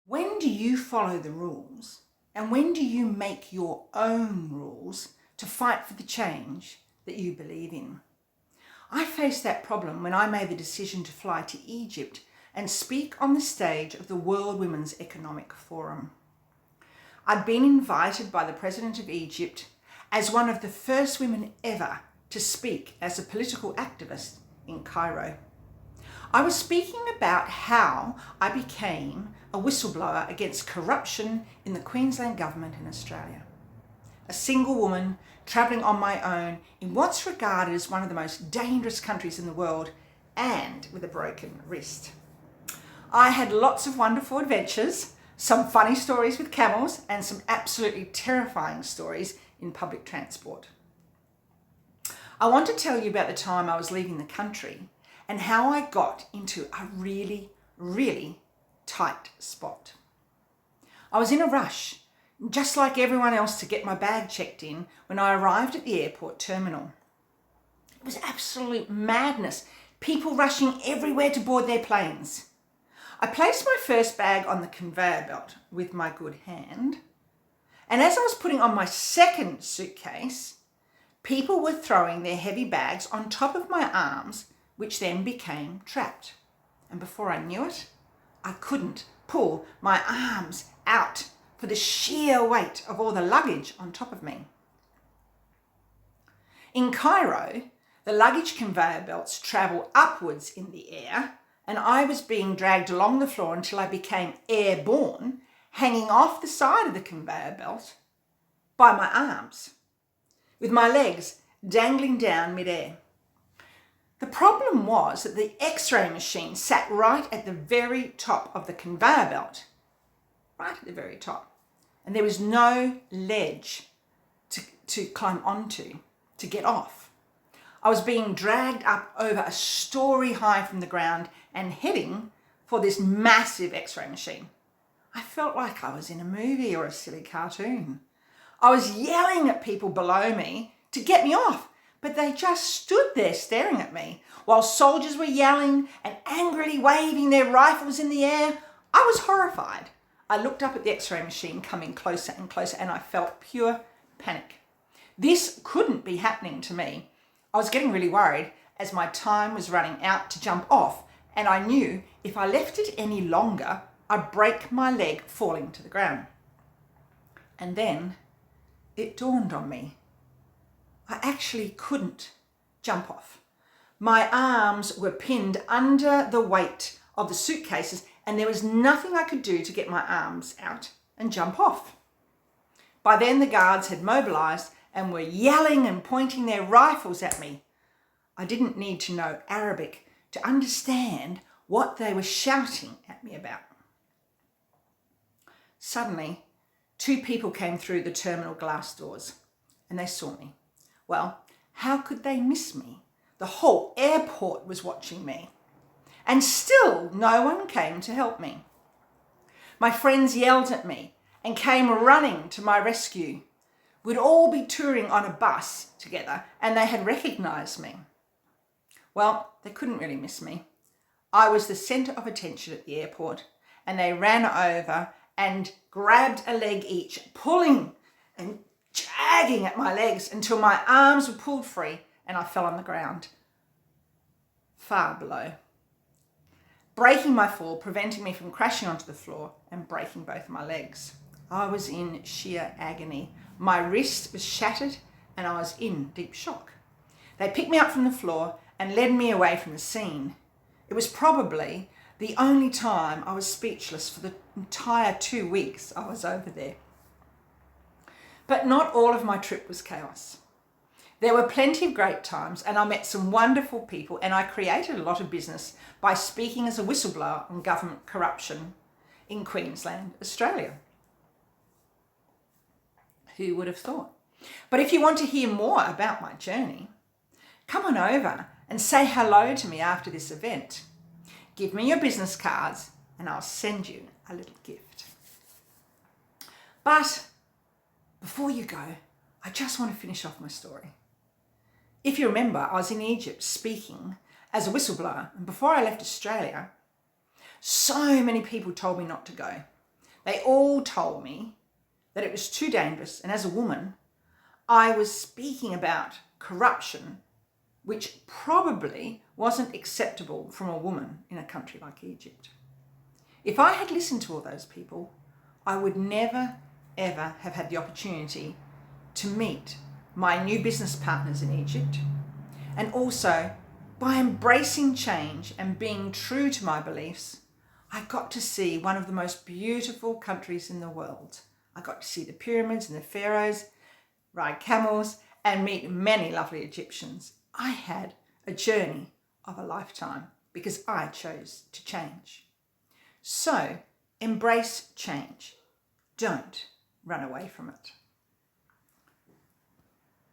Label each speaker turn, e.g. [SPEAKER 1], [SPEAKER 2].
[SPEAKER 1] When do you follow the rules? And when do you make your own rules to fight for the change that you believe in? I faced that problem when I made the decision to fly to Egypt and speak on the stage of the World Women's Economic Forum. I'd been invited by the President of Egypt as one of the first women ever to speak as a political activist in Cairo. I was speaking about how I became a whistleblower against corruption in the Queensland government in Australia. A single woman travelling on my own in what's regarded as one of the most dangerous countries in the world, and with a broken wrist. I had lots of wonderful adventures, some funny stories with camels, and some absolutely terrifying stories in public transport. I want to tell you about the time I was leaving the country and how I got into a really, really tight spot. I was in a rush, just like everyone else, to get my bag checked in when I arrived at the airport terminal. It was absolute madness, people rushing everywhere to board their planes. I placed my first bag on the conveyor belt with my good hand, and as I was putting on my second suitcase, people were throwing their heavy bags on top of my arms, which then became trapped. And before I knew it, I couldn't pull my arms out for the sheer weight of all the luggage on top of me. In Cairo, the luggage conveyor belts travel upwards in the air, and I was being dragged along the floor until I became airborne, hanging off the side of the conveyor belt by my arms, with my legs dangling down mid-air. The problem was that the X-ray machine sat right at the very top of the conveyor belt, right at the very top, and there was no ledge to climb onto, to get off. I was being dragged up over a story high from the ground and heading for this massive X-ray machine. I felt like I was in a movie or a silly cartoon. I was yelling at people below me to get me off, but they just stood there staring at me while soldiers were yelling and angrily waving their rifles in the air. I was horrified. I looked up at the X-ray machine coming closer and closer, and I felt pure panic. This couldn't be happening to me. I was getting really worried as my time was running out to jump off, and I knew if I left it any longer, I'd break my leg falling to the ground. And then it dawned on me. I actually couldn't jump off. My arms were pinned under the weight of the suitcases, and there was nothing I could do to get my arms out and jump off. By then the guards had mobilised and were yelling and pointing their rifles at me. I didn't need to know Arabic to understand what they were shouting at me about. Suddenly, two people came through the terminal glass doors and they saw me. Well, how could they miss me? The whole airport was watching me. And still no one came to help me. My friends yelled at me and came running to my rescue. We'd all be touring on a bus together and they had recognised me. Well, they couldn't really miss me. I was the centre of attention at the airport, and they ran over and grabbed a leg each, pulling and dragging at my legs until my arms were pulled free and I fell on the ground, far below, breaking my fall, preventing me from crashing onto the floor and breaking both my legs. I was in sheer agony. My wrist was shattered and I was in deep shock. They picked me up from the floor and led me away from the scene. It was probably the only time I was speechless for the entire 2 weeks I was over there. But not all of my trip was chaos. There were plenty of great times, and I met some wonderful people, and I created a lot of business by speaking as a whistleblower on government corruption in Queensland, Australia. Who would have thought? But if you want to hear more about my journey, come on over and say hello to me after this event. Give me your business cards and I'll send you a little gift. But before you go, I just want to finish off my story. If you remember, I was in Egypt speaking as a whistleblower, and before I left Australia, so many people told me not to go. They all told me that it was too dangerous, and as a woman, I was speaking about corruption, which probably wasn't acceptable from a woman in a country like Egypt. If I had listened to all those people, I would never, ever have had the opportunity to meet my new business partners in Egypt. And also, by embracing change and being true to my beliefs, I got to see one of the most beautiful countries in the world. I got to see the pyramids and the pharaohs, ride camels, and meet many lovely Egyptians. I had a journey of a lifetime because I chose to change. So, embrace change. Don't run away from it.